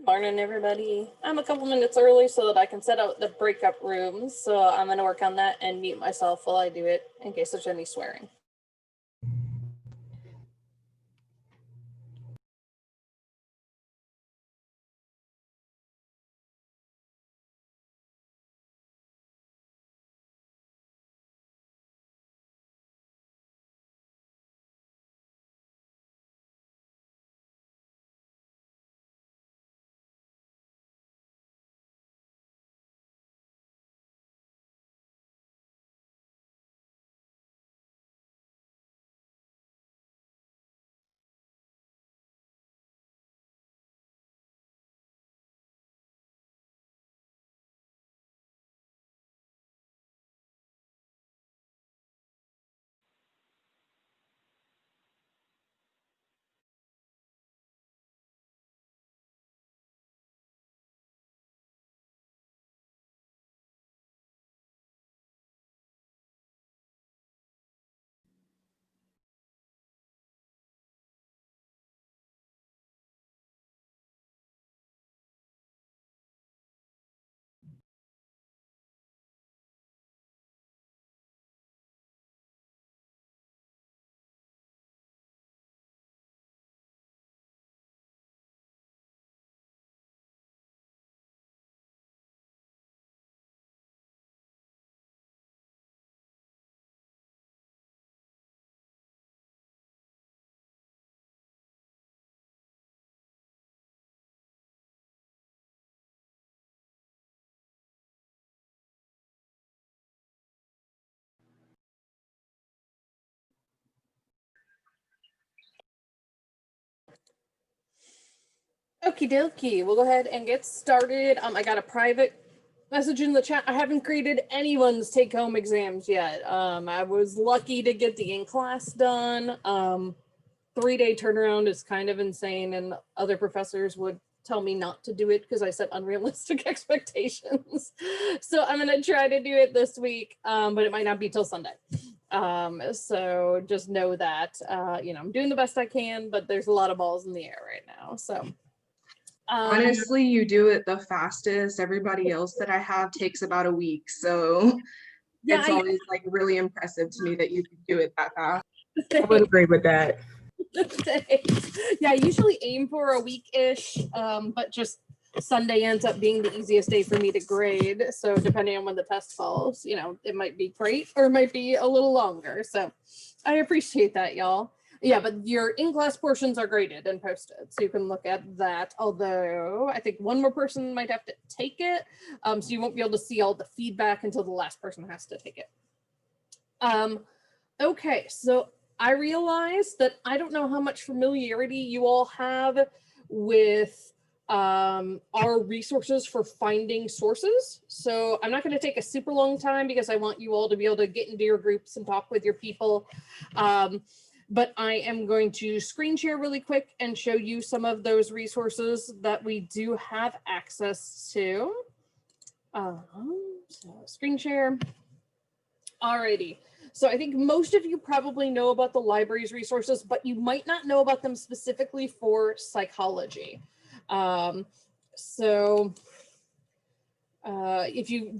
Morning, everybody. I'm a couple minutes early so that I can set out the breakup rooms. So I'm going to work on that and mute myself while I do it in case there's any swearing. Okie dokie, we'll go ahead and get started. I got a private message in the chat. I haven't graded anyone's take-home exams yet. I was lucky to get the in-class done. 3-day turnaround is kind of insane, and other professors would tell me not to do it because I set unrealistic expectations. So I'm gonna try to do it this week, but it might not be till Sunday. So just know that, I'm doing the best I can, but there's a lot of balls in the air right now, so. Honestly, you do it the fastest. Everybody else that I have takes about a week. So yeah, it's always like really impressive to me that you can do it that fast. I would agree with that. Yeah, I usually aim for a week-ish, but just Sunday ends up being the easiest day for me to grade. So depending on when the test falls, it might be great or it might be a little longer. So I appreciate that, y'all. Yeah, but your in-class portions are graded and posted, so you can look at that. Although I think one more person might have to take it, so you won't be able to see all the feedback until the last person has to take it. Okay, so I realized that I don't know how much familiarity you all have with our resources for finding sources. So I'm not going to take a super long time because I want you all to be able to get into your groups and talk with your people. But I am going to screen share really quick and show you some of those resources that we do have access to. So screen share. Alrighty. So I think most of you probably know about the library's resources, but you might not know about them specifically for psychology. The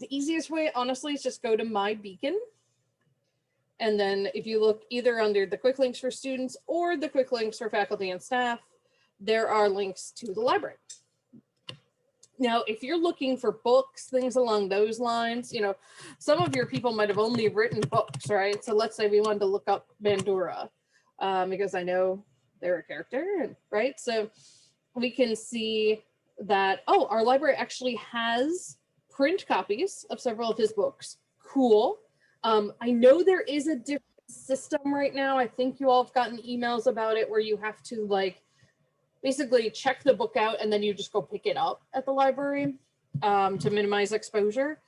easiest way, honestly, is just go to MyBeacon. And then if you look either under the quick links for students or the quick links for faculty and staff, there are links to the library. Now, if you're looking for books, things along those lines, some of your people might have only written books, right? So let's say we wanted to look up Bandura because I know they're a character, right? So we can see that, oh, our library actually has print copies of several of his books. Cool. I know there is a different system right now. I think you all have gotten emails about it where you have to basically check the book out and then you just go pick it up at the library to minimize exposure.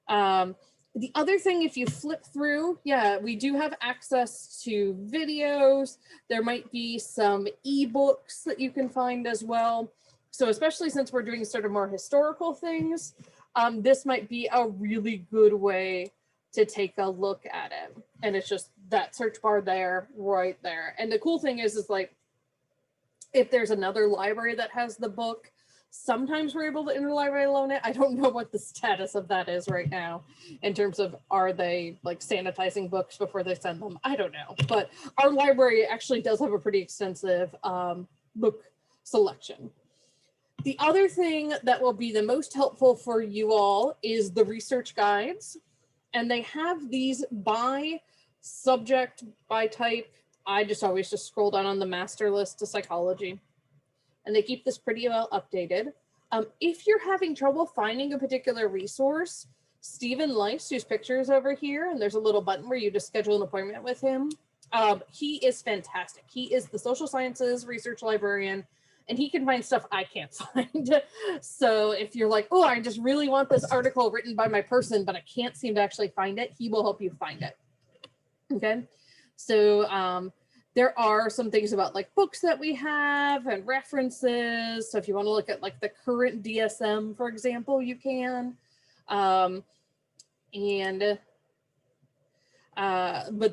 The other thing, if you flip through, yeah, we do have access to videos. There might be some ebooks that you can find as well. So especially since we're doing sort of more historical things, this might be a really good way to take a look at it. And it's just that search bar there, right there. And the cool thing is if there's another library that has the book, Sometimes we're able to interlibrary loan it. I don't know what the status of that is right now in terms of, are they like sanitizing books before they send them? I don't know. But our library actually does have a pretty extensive book selection. The other thing that will be the most helpful for you all is the research guides. And they have these by subject, by type. I just always just scroll down on the master list to psychology. And they keep this pretty well updated. If you're having trouble finding a particular resource, Stephen Leiss, whose picture is over here, and there's a little button where you just schedule an appointment with him. He is fantastic. He is the social sciences research librarian, and he can find stuff I can't find. So if you're like, oh, I just really want this article written by my person, but I can't seem to actually find it, he will help you find it. Okay, so there are some things about like books that we have and references. So if you want to look at like the current DSM, for example, you can. But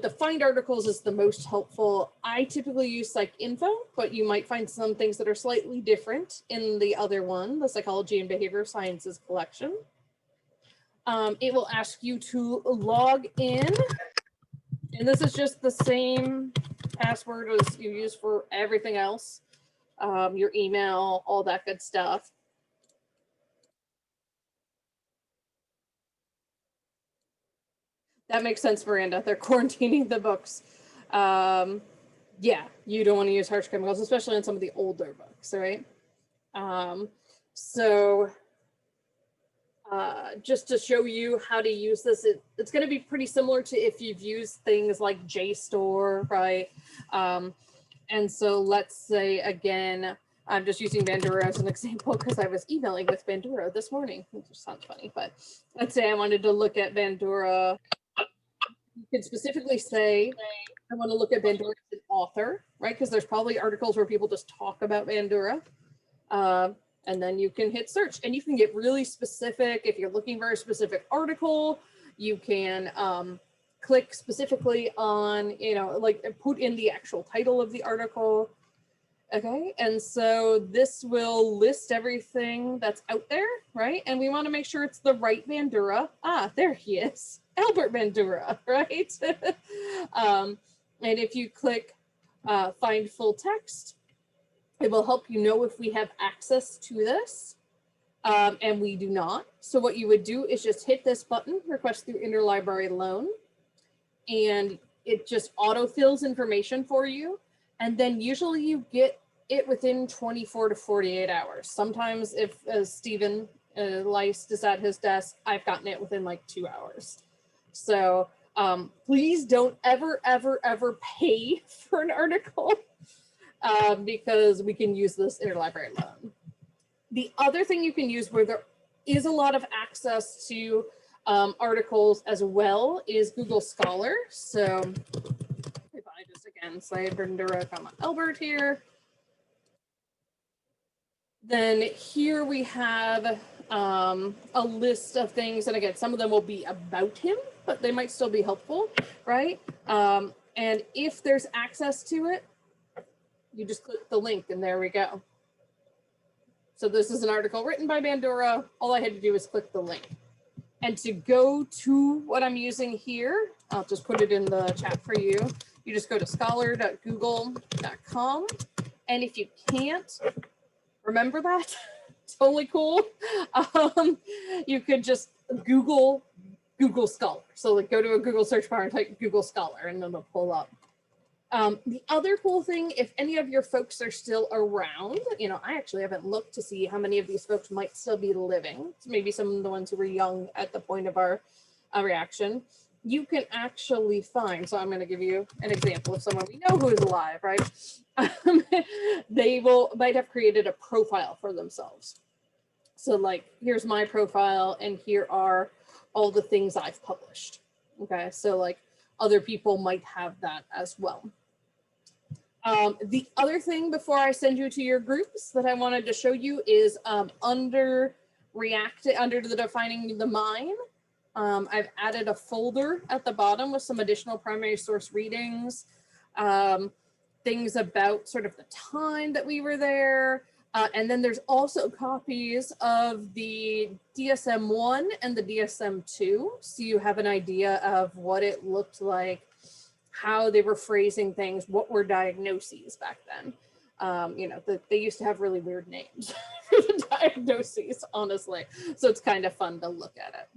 the find articles is the most helpful. I typically use PsycInfo, but you might find some things that are slightly different in the other one, the Psychology and Behavioral Sciences collection. It will ask you to log in. And this is just the same password as you use for everything else, your email, all that good stuff. That makes sense, Miranda. They're quarantining the books. Yeah, you don't want to use harsh chemicals, especially on some of the older books, right? Just to show you how to use this, it's going to be pretty similar to if you've used things like JSTOR, right? And so let's say, again, I'm just using Bandura as an example because I was emailing with Bandura this morning, which sounds funny, but let's say I wanted to look at Bandura. You can specifically say, I want to look at Bandura as an author, right? Because there's probably articles where people just talk about Bandura. And then you can hit search and you can get really specific. If you're looking for a specific article, you can click specifically on, like put in the actual title of the article. Okay, and so this will list everything that's out there, right? And we want to make sure it's the right Bandura. Ah, there he is, Albert Bandura, right? And if you click find full text, it will help you know if we have access to this, and we do not. So what you would do is just hit this button, request through interlibrary loan, and it just autofills information for you. And then usually you get it within 24 to 48 hours. Sometimes if Stephen Leiss is at his desk, I've gotten it within like 2 hours. So please don't ever, ever, ever pay for an article because we can use this interlibrary loan. The other thing you can use where there is a lot of access to articles as well is Google Scholar. So if I just again say Bandura, Albert here, then here we have a list of things, and again, some of them will be about him, but they might still be helpful, right? And if there's access to it, you just click the link and there we go. So this is an article written by Bandura. All I had to do is click the link. And to go to what I'm using here, I'll just put it in the chat for you. You just go to scholar.google.com. And if you can't remember that, totally cool. You could just Google Scholar. So like go to a Google search bar and type Google Scholar and then it'll pull up. The other cool thing, if any of your folks are still around, I actually haven't looked to see how many of these folks might still be living. So maybe some of the ones who were young at the point of our reaction. You can actually find, so I'm going to give you an example of someone we know who is alive, right? They might have created a profile for themselves. So like, here's my profile and here are all the things I've published. Okay, so like other people might have that as well. The other thing before I send you to your groups that I wanted to show you is under the Defining the Mind, I've added a folder at the bottom with some additional primary source readings, things about sort of the time that we were there, And then there's also copies of the DSM-1 and the DSM-2. So you have an idea of what it looked like, how they were phrasing things, what were diagnoses back then. They used to have really weird names for the diagnoses, honestly. So it's kind of fun to look at it.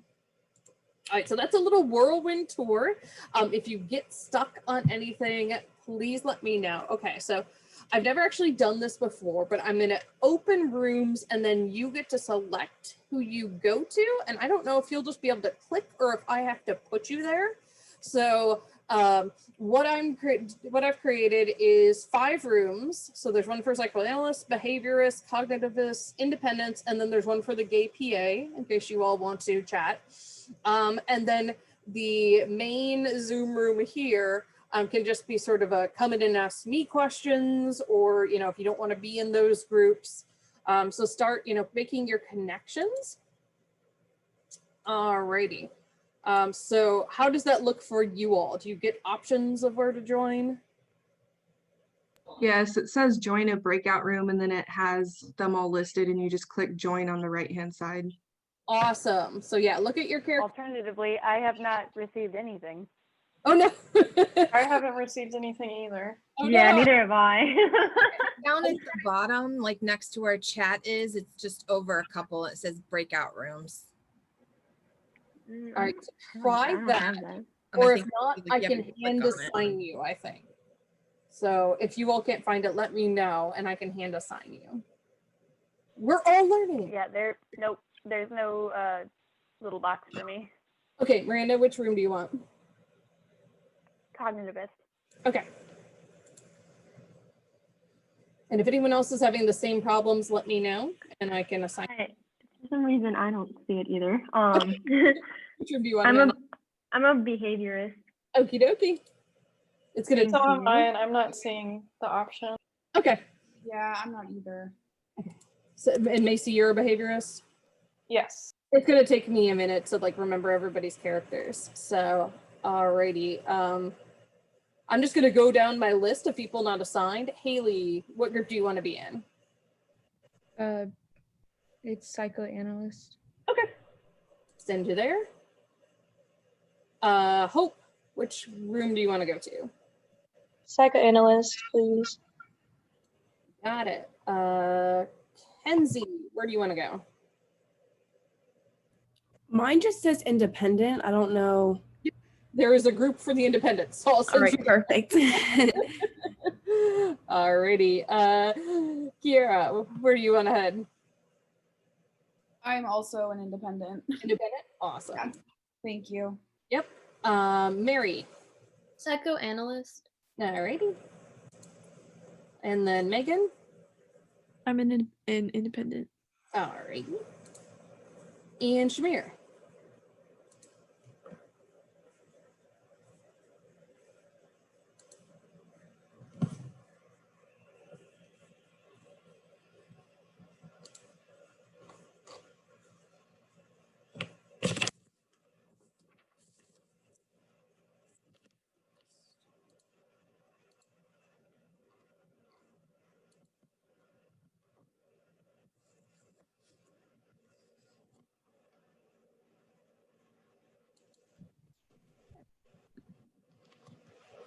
All right, so that's a little whirlwind tour. If you get stuck on anything, please let me know. Okay, so I've never actually done this before, but I'm gonna open rooms and then you get to select who you go to. And I don't know if you'll just be able to click or if I have to put you there. So what I've created is 5 rooms. So there's one for psychoanalysts, behaviorists, cognitivists, independents, and then there's one for the gay PA, in case you all want to chat. And then the main Zoom room here can just be sort of a come in and ask me questions, or, if you don't want to be in those groups. So start, making your connections. Alrighty. So how does that look for you all? Do you get options of where to join? Yes, it says join a breakout room and then it has them all listed and you just click join on the right-hand side. Awesome. So yeah, look at your character. Alternatively, I have not received anything. Oh no. I haven't received anything either. Oh, Yeah, no. neither have I. Down at the bottom, like next to where chat is, it's just over a couple. It says breakout rooms. All right, try that. And Or I if think not, you I have can to click hand on it. assign you, I think. So if you all can't find it, let me know and I can hand assign you. We're all learning. Yeah, nope, there's no little box for me. Okay, Miranda, which room do you want? Cognitivist. Okay. And if anyone else is having the same problems, let me know and I can assign. For some reason, I don't see it either. Which room do you want? I'm a behaviorist. Okie dokie. It's gonna. So am I, and I'm not seeing the option. Okay. Yeah, I'm not either. So, and Macy, you're a behaviorist? Yes. It's gonna take me a minute to remember everybody's characters. So, alrighty. I'm just gonna go down my list of people not assigned. Haley, what group do you want to be in? It's psychoanalyst. Okay. Send you there. Hope, which room do you want to go to? Psychoanalyst, please. Got it. Kenzie, where do you want to go? Mine just says independent. I don't know. There is a group for the independents. So I'll send All right, you- perfect. Alrighty. Kiera, where do you want to head? I'm also an independent. Independent? Awesome. Yeah. Thank you. Yep. Mary. Psychoanalyst. Alrighty. And then Megan. I'm an independent. Alrighty. And Shamir.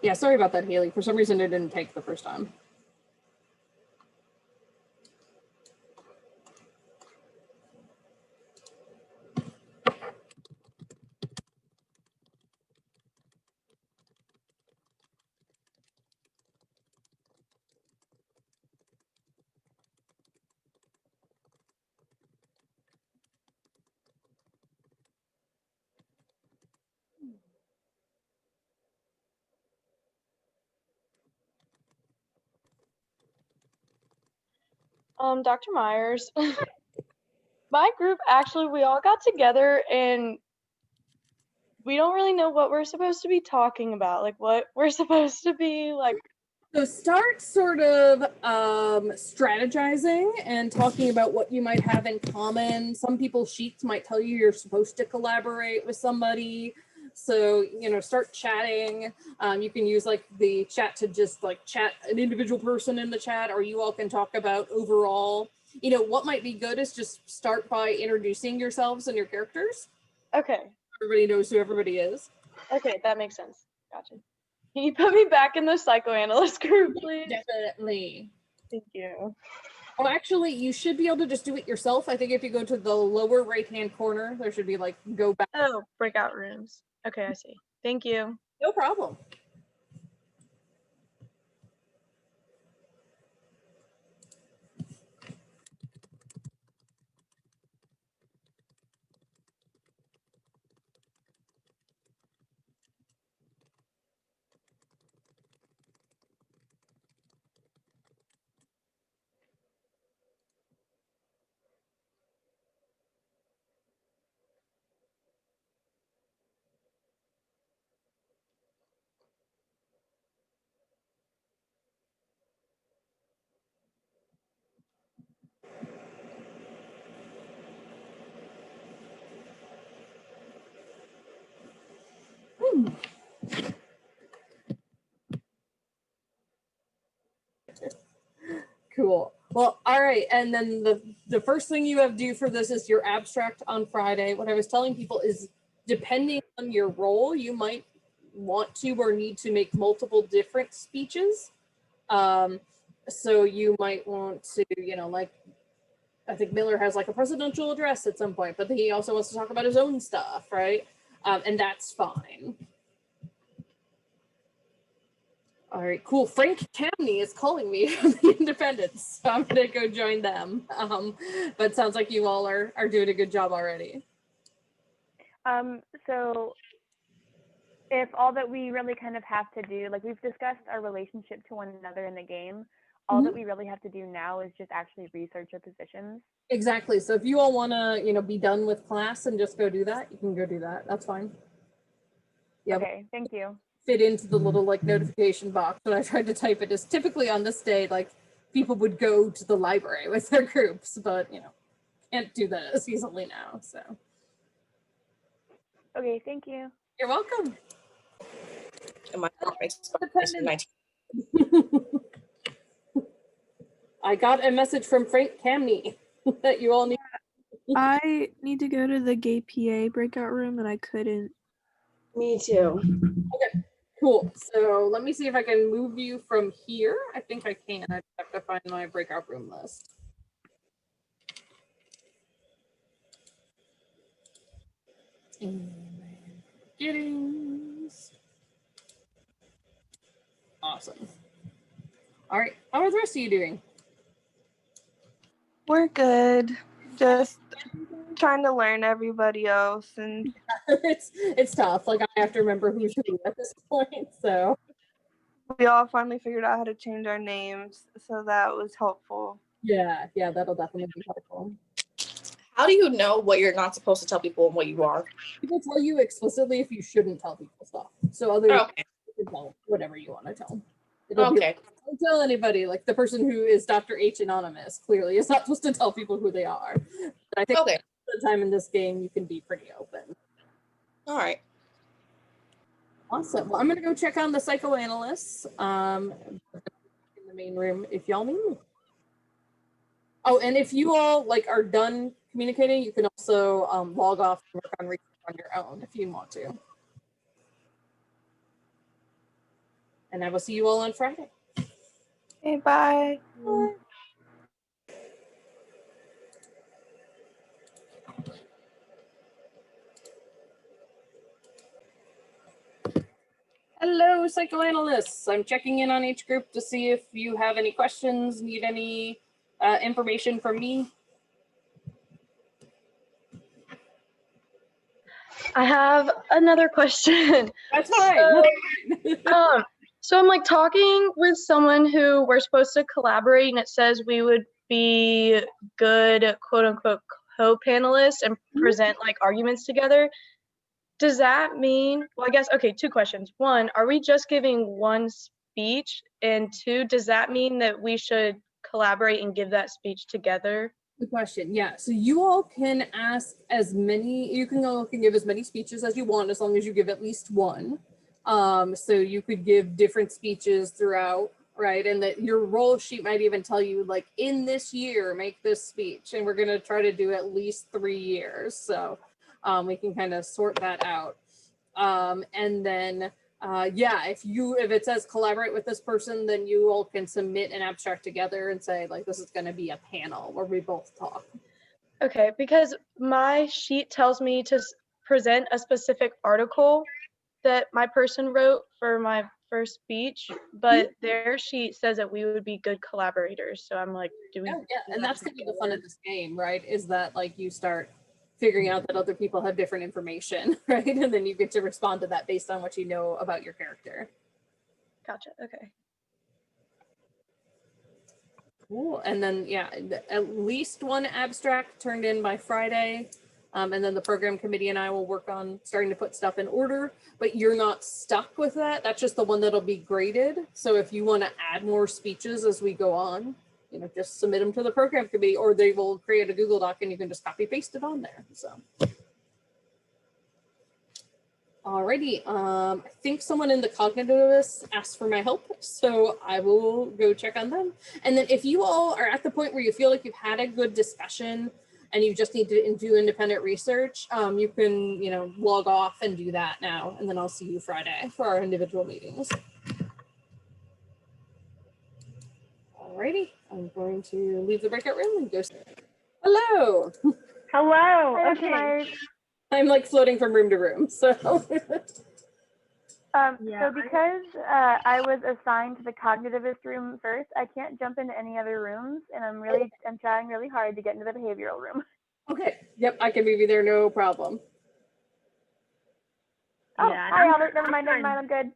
Yeah, sorry about that, Haley. For some reason, it didn't take the first time. Dr. Myers, my group, actually, we all got together and we don't really know what we're supposed to be talking about, like what we're supposed to be like. So start sort of strategizing and talking about what you might have in common. Some people's sheets might tell you you're supposed to collaborate with somebody. So, start chatting. You can use the chat to just chat an individual person in the chat, or you all can talk about overall. you know, what might be good is just start by introducing yourselves and your characters. Okay. Everybody knows who everybody is. Okay, that makes sense. Gotcha. Can you put me back in the psychoanalyst group, please? Definitely. Thank you. Oh, actually, you should be able to just do it yourself. I think if you go to the lower right-hand corner, there should be like go back. Oh, breakout rooms. Okay, I see. Thank you. No problem. Cool. Well, all right. And then the first thing you have to do for this is your abstract on Friday. What I was telling people is, depending on your role, you might want to or need to make multiple different speeches. So you might want to, you know, like, I think Miller has like a presidential address at some point, but he also wants to talk about his own stuff, right? And that's fine. All right, cool. Frank Camney is calling me from the Independents, so I'm gonna go join them. But it sounds like you all are doing a good job already. So if all that we really kind of have to do, like we've discussed our relationship to one another in the game, all that we really have to do now is just actually research our positions. Exactly. So if you all want to, you know, be done with class and just go do that, you can go do that. That's fine. Yeah. Okay, thank you. Fit into the little like notification box when I tried to type it. Is typically on this day, like people would go to the library with their groups, but you know, can't do that as easily now. So. Okay, thank you. You're welcome. I got a message from Frank Camney that you all need. I need to go to the gay PA breakout room and I couldn't. Me too. Okay, cool. So let me see if I can move you from here. I think I can. I have to find my breakout room list. Gettings. Awesome. All right. How are the rest of you doing? We're good. Just trying to learn everybody else, and it's tough. Like I have to remember who's who at this point. So we all finally figured out how to change our names, so that was helpful. yeah, that'll definitely be helpful. How do you know what you're not supposed to tell people and what you are? People tell you explicitly if you shouldn't tell people stuff. So other you can tell whatever you want to tell them. It'll be like, don't tell anybody. Like the person who is Dr. H Anonymous clearly is not supposed to tell people who they are. But I think the time in this game you can be pretty open. All right. Awesome. Well, I'm gonna go check on the psychoanalysts in the main room if y'all need me. Oh, and if you all like are done communicating, you can also log off and work on research on your own if you want to. And I will see you all on Friday. Okay, bye. Bye. Hello, psychoanalysts. I'm checking in on each group to see if you have any questions, need any information from me. I have another question. That's fine. So I'm like talking with someone who we're supposed to collaborate, and it says we would be good quote unquote co-panelists and present like arguments together. Does that mean, well, I guess, okay, two questions. One, are we just giving one speech? And two, does that mean that we should collaborate and give that speech together? Good question. Yeah. So you all can ask as many, you can give as many speeches as you want, as long as you give at least one. So you could give different speeches throughout right? And that your role sheet might even tell you like in this year, make this speech. And we're going to try to do at least 3 years. So we can kind of sort that out. And then, yeah, if it says collaborate with this person, then you all can submit an abstract together and say like, this is going to be a panel where we both talk. Okay, because my sheet tells me to present a specific article that my person wrote for my first speech, but their sheet says that we would be good collaborators. So I'm like, do we? Yeah, and that's kind of the fun of this game, right? Is that like you start figuring out that other people have different information, right? And then you get to respond to that based on what you know about your character. Gotcha. Okay. Cool. And then, yeah, at least one abstract turned in by Friday. And then the program committee and I will work on starting to put stuff in order, but you're not stuck with that. That's just the one that'll be graded. So if you want to add more speeches as we go on, you know, just submit them to the program committee, or they will create a Google Doc and you can just copy paste it on there. So. Alrighty, I think someone in the cognitivists asked for my help, so I will go check on them. And then if you all are at the point where you feel like you've had a good discussion and you just need to do independent research, you can, you know, log off and do that now, and then I'll see you Friday for our individual meetings. Alrighty, I'm going to leave the breakout room and go. Hello. Hello. Hi, Okay. I'm like floating from room to room, so. So because I was assigned to the cognitivist room first, I can't jump into any other rooms, and I'm trying really hard to get into the behavioral room. Okay. Yep, I can move you there, no problem. Oh, Yeah, hi, Albert. Never mind. I'm good.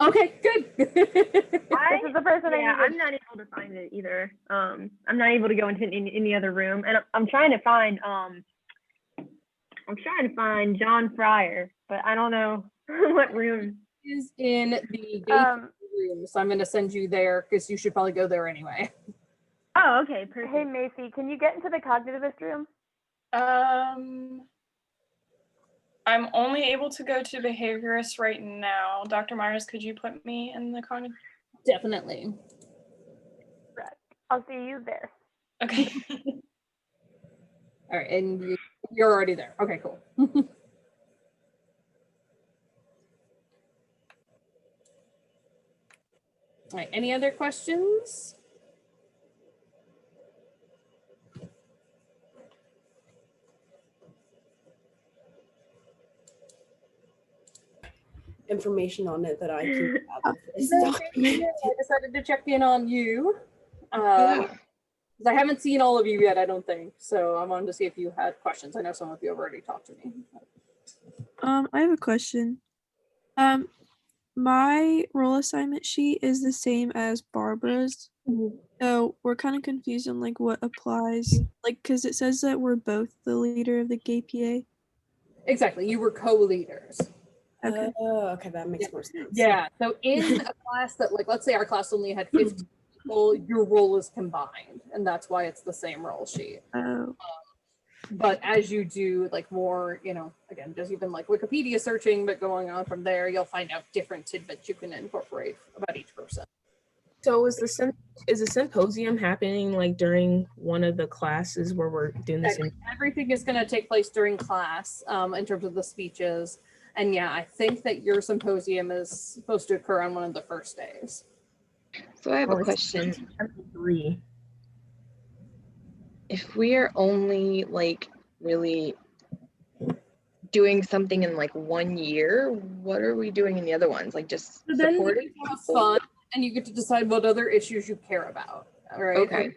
Okay, good. This is the person I needed. I'm not able to find it either. I'm not able to go into any other room, and I'm trying to find John Fryer, but I don't know what room. Is in the room, so I'm going to send you there because you should probably go there anyway. Oh, okay, perfect. Hey, Macy, can you get into the cognitivist room? I'm only able to go to behaviorist right now. Dr. Myers, could you put me in the cognitive? Definitely. Right. I'll see you there. Okay. All right, and you're already there. Okay, cool. All right, any other questions? Information on it that I can gather for this I document. decided to check in on you. I haven't seen all of you yet, I don't think. So I wanted to see if you had questions. I know some of you have already talked to me. I have a question. My role assignment sheet is the same as Barbara's. So we're kind of confused on like what applies, like because it says that we're both the leader of the GAPA. Exactly, you were co-leaders. Okay. Oh, okay, that makes more sense. Yeah, so in a class that, like, let's say our class only had 15 people, your role is combined, and that's why it's the same role sheet. Oh. But as you do like more, you know, again, just even like Wikipedia searching, but going on from there, you'll find out different tidbits you can incorporate about each person. So is the symposium happening like during one of the classes where we're doing this? Everything is going to take place during class in terms of the speeches. And yeah, I think that your symposium is supposed to occur on one of the first days. So I have a question. 3. If we are only like really doing something in like 1 year, what are we doing in the other ones? Like just So then supporting you have fun and you get to decide what other issues you care about. All right. Okay.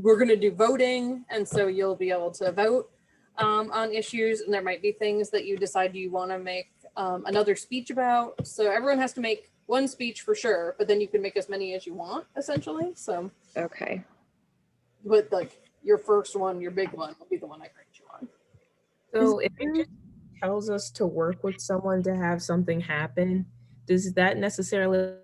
We're going to do voting, and so you'll be able to vote on issues, and there might be things that you decide you want to make another speech about. So everyone has to make one speech for sure, but then you can make as many as you want, essentially. So okay. But like your first one, your big one, will be the one I grade you on. So if it just tells us to work with someone to have something happen, does that necessarily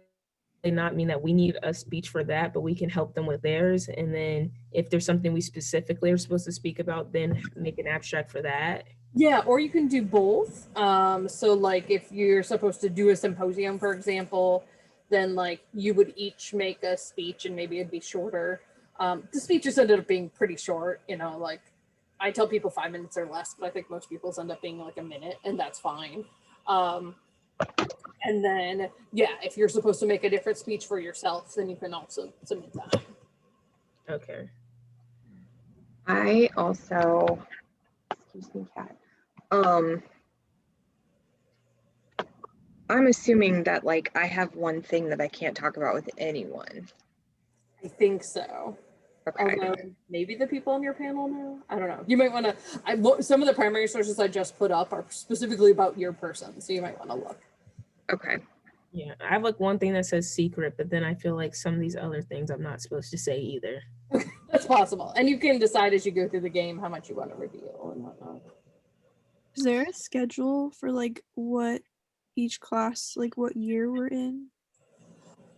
not mean that we need a speech for that, but we can help them with theirs? And then if there's something we specifically are supposed to speak about, then make an abstract for that? Yeah, or you can do both. So like if you're supposed to do a symposium, for example, then like you would each make a speech and maybe it'd be shorter. The speeches ended up being pretty short, you know, like I tell people 5 minutes or less, but I think most people's end up being like a minute, and that's fine. And then, yeah, if you're supposed to make a different speech for yourself, then you can also submit that. Okay. I also, excuse me, cat. I'm assuming that like I have one thing that I can't talk about with anyone. I think so. Okay. Although maybe the people on your panel know. I don't know. You might want to. Some of the primary sources I just put up are specifically about your person, so you might want to look. Okay. Yeah, I have like one thing that says secret, but then I feel like some of these other things I'm not supposed to say either. That's possible, and you can decide as you go through the game how much you want to reveal and whatnot. Is there a schedule for like what each class, like what year we're in?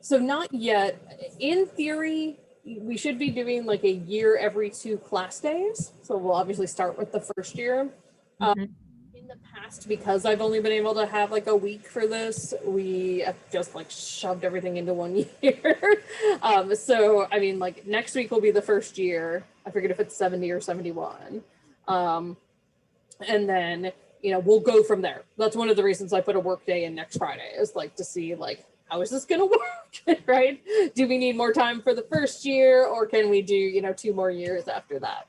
So not yet. In theory, we should be doing like a year every 2 class days. So we'll obviously start with the first year. In the past, because I've only been able to have like a week for this, we have just like shoved everything into 1 year. So I mean, like next week will be the first year. I forget if it's 70 or 71. And then, you know, we'll go from there. That's one of the reasons I put a work day in next Friday, is like to see like, how is this going to work, right? Do we need more time for the first year, or can we do, you know, 2 more years after that?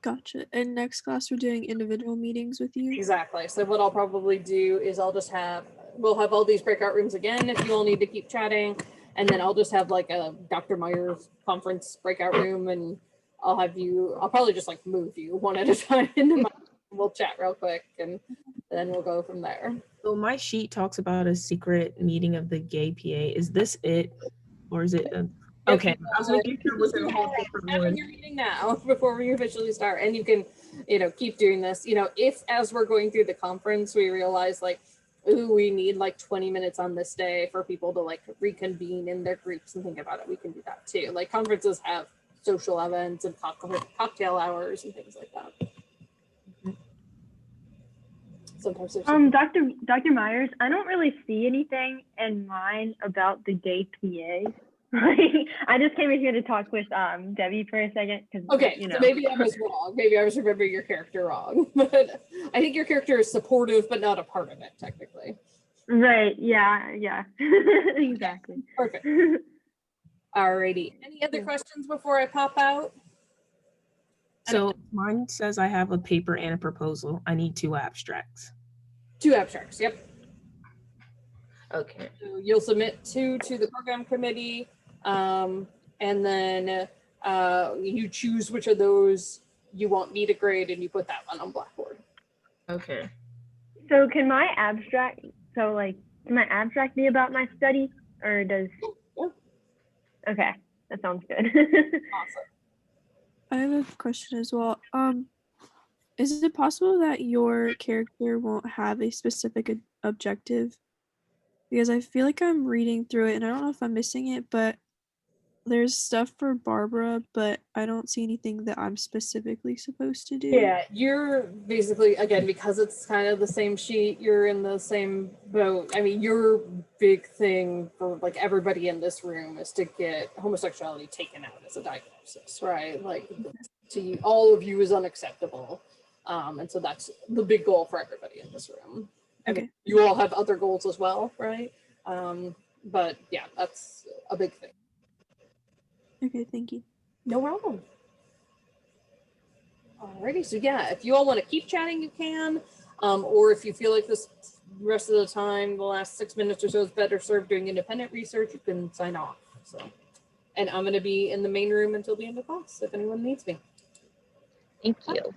Gotcha. And next class we're doing individual meetings with you? Exactly. So what I'll probably do is we'll have all these breakout rooms again if you all need to keep chatting. And then I'll just have like a Dr. Myers conference breakout room, and I'll probably just like move you one at a time into my, we'll chat real quick, and then we'll go from there. So my sheet talks about a secret meeting of the gay PA. Is this it? Or is it? Okay. I was making sure it wasn't a whole different one. Having your meeting now before we officially start, and you can, you know, keep doing this. You know, if as we're going through the conference, we realize like, ooh, we need like 20 minutes on this day for people to like reconvene in their groups and think about it, we can do that too. Like conferences have social events and cocktail hours and things like that. Sometimes there's Dr. Myers, I don't really see anything in mine about the gay PA. I just came in here to talk with Debbie for a second. Okay, you know. so maybe I was wrong. Maybe I was remembering your character wrong. But I think your character is supportive, but not a part of it, technically. Right, yeah. Exactly. Perfect. Alrighty. Any other questions before I pop out? So mine says I have a paper and a proposal. I need 2 abstracts. 2 abstracts, yep. Okay. So you'll submit 2 to the program committee, and then you choose which of those you want me to grade, and you put that one on Blackboard. Okay. So can my abstract be about my study, or does? Yeah. Okay, that sounds good. Awesome. I have a question as well. Is it possible that your character won't have a specific objective? Because I feel like I'm reading through it and I don't know if I'm missing it, but there's stuff for Barbara, but I don't see anything that I'm specifically supposed to do. Yeah, you're basically, again, because it's kind of the same sheet, you're in the same boat. I mean, your big thing for like everybody in this room is to get homosexuality taken out as a diagnosis, right? Like to you, all of you is unacceptable. And so that's the big goal for everybody in this room. I mean, you all have other goals as well, right? But yeah, that's a big thing. Okay, thank you. No problem. Alrighty, so yeah, if you all want to keep chatting, you can. Or if you feel like this rest of the time, the last 6 minutes or so is better served doing independent research, you can sign off. So, and I'm going to be in the main room until the end of class if anyone needs me. Thank you.